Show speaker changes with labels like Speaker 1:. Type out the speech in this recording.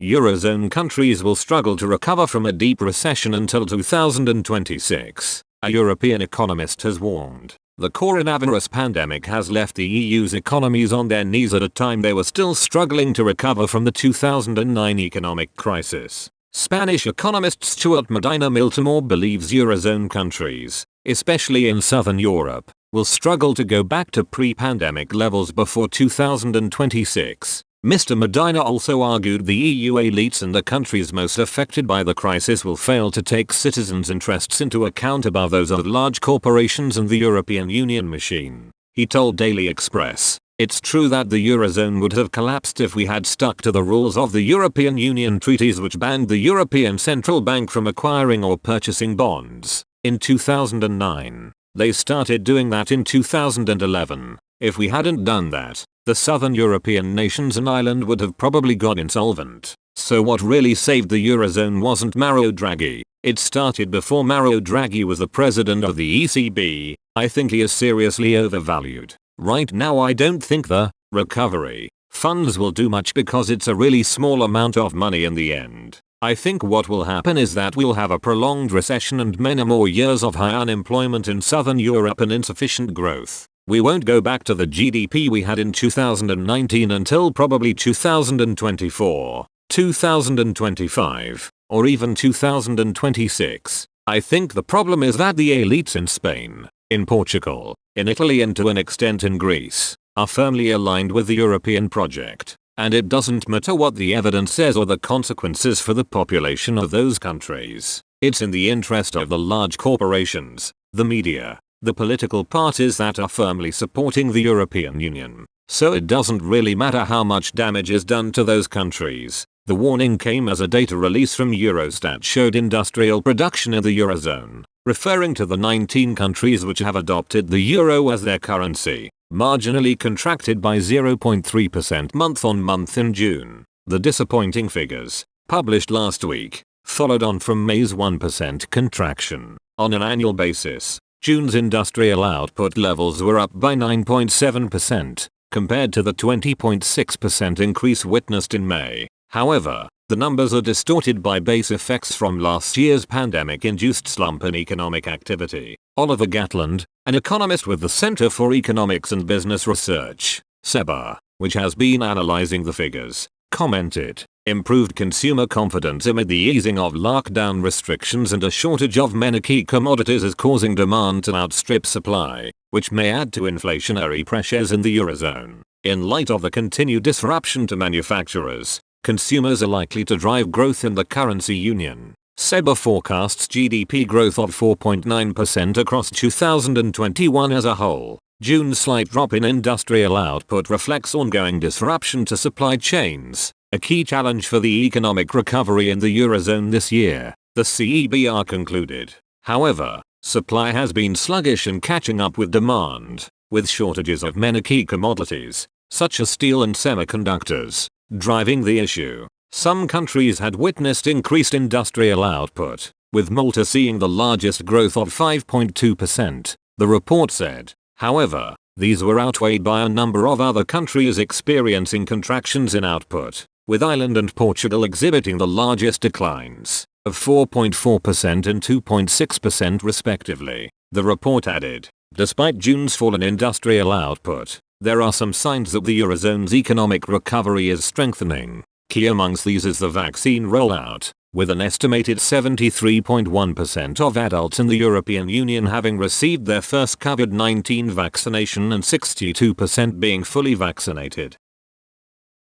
Speaker 1: Eurozone countries will struggle to recover from a deep recession until 2026, a European economist has warned. The coronavirus pandemic has left the EU's economies on their knees at a time they were still struggling to recover from the 2009 economic crisis. Spanish economist Stuart Medina Miltimore believes Eurozone countries, especially in southern Europe, will struggle to go back to pre-pandemic levels before 2026. Mr. Medina also argued the EU elites and the countries most affected by the crisis will fail to take citizens' interests into account above those of large corporations and the European Union machine. He told Daily Express, "It's true that the Eurozone would have collapsed if we had stuck to the rules of the European Union treaties which banned the European Central Bank from acquiring or purchasing bonds in 2009. They started doing that in 2011. If we hadn't done that, the southern European nations and Ireland would have probably gone insolvent. So what really saved the Eurozone wasn't Mario Draghi. It started before Mario Draghi was the president of the ECB. I think he is seriously overvalued. Right now I don't think the recovery funds will do much because it's a really small amount of money in the end. I think what will happen is that we'll have a prolonged recession and many more years of high unemployment in southern Europe and insufficient growth. We won't go back to the GDP we had in 2019 until probably 2024, 2025, or even 2026. I think the problem is that the elites in Spain, in Portugal, in Italy and to an extent in Greece, are firmly aligned with the European project. And it doesn't matter what the evidence says or the consequences for the population of those countries. It's in the interest of the large corporations, the media, the political parties that are firmly supporting the European Union. So it doesn't really matter how much damage is done to those countries. The warning came as a data release from Eurostat showed industrial production in the Eurozone, referring to the 19 countries which have adopted the euro as their currency, marginally contracted by 0.3% month-on-month in June. The disappointing figures, published last week, followed on from May's 1% contraction. On an annual basis, June's industrial output levels were up by 9.7%, compared to the 20.6% increase witnessed in May. However, the numbers are distorted by base effects from last year's pandemic-induced slump in economic activity. Oliver Gatland, an economist with the Center for Economics and Business Research, CEBA, which has been analyzing the figures, commented, improved consumer confidence amid the easing of lockdown restrictions and a shortage of many key commodities is causing demand to outstrip supply, which may add to inflationary pressures in the Eurozone. In light of the continued disruption to manufacturers, consumers are likely to drive growth in the currency union. CEBA forecasts GDP growth of 4.9% across 2021 as a whole. June's slight drop in industrial output reflects ongoing disruption to supply chains, a key challenge for the economic recovery in the Eurozone this year, the CEBR concluded. However, supply has been sluggish in catching up with demand, with shortages of many key commodities, such as steel and semiconductors, driving the issue. Some countries had witnessed increased industrial output, with Malta seeing the largest growth of 5.2%, the report said. However, these were outweighed by a number of other countries experiencing contractions in output, with Ireland and Portugal exhibiting the largest declines, of 4.4% and 2.6% respectively. The report added, despite June's fall in industrial output, there are some signs that the Eurozone's economic recovery is strengthening. Key amongst these is the vaccine rollout, with an estimated 73.1% of adults in the European Union having received their first COVID-19 vaccination and 62% being fully vaccinated.